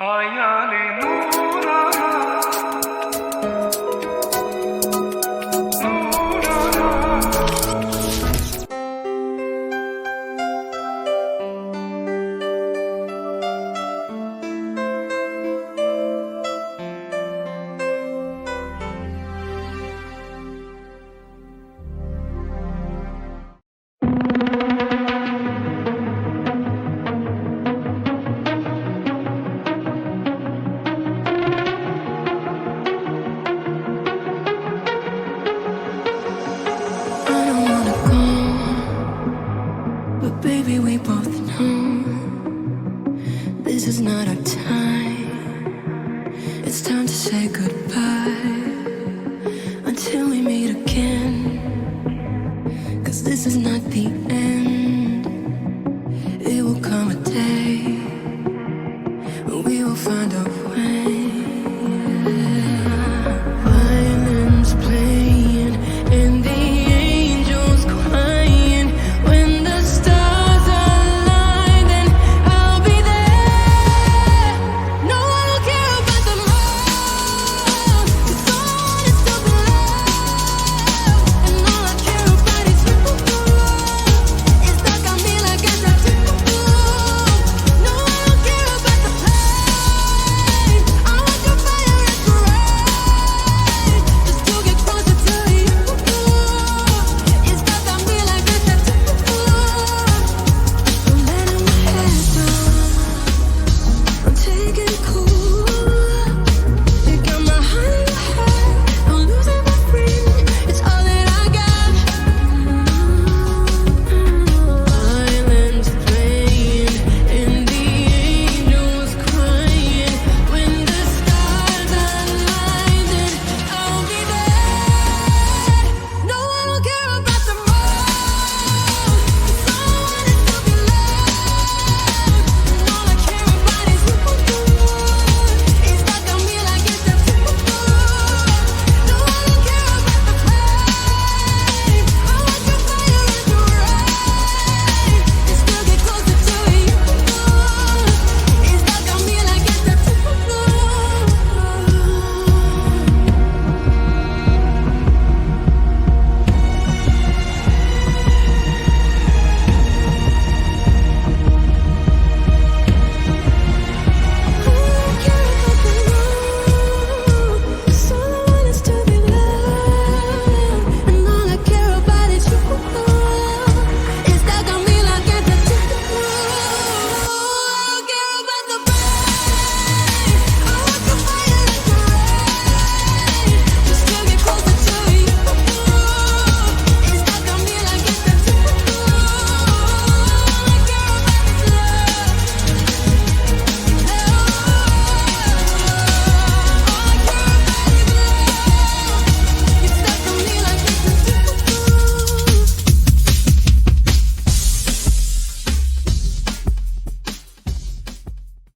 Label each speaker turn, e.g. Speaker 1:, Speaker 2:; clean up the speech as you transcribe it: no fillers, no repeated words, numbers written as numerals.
Speaker 1: आयाले नूराना नूराना
Speaker 2: I don't wanna go, but baby, we both know this is not our time. It's time to say goodbye until we meet again. 'Cause this is not the end. It will come a day when we will find a way.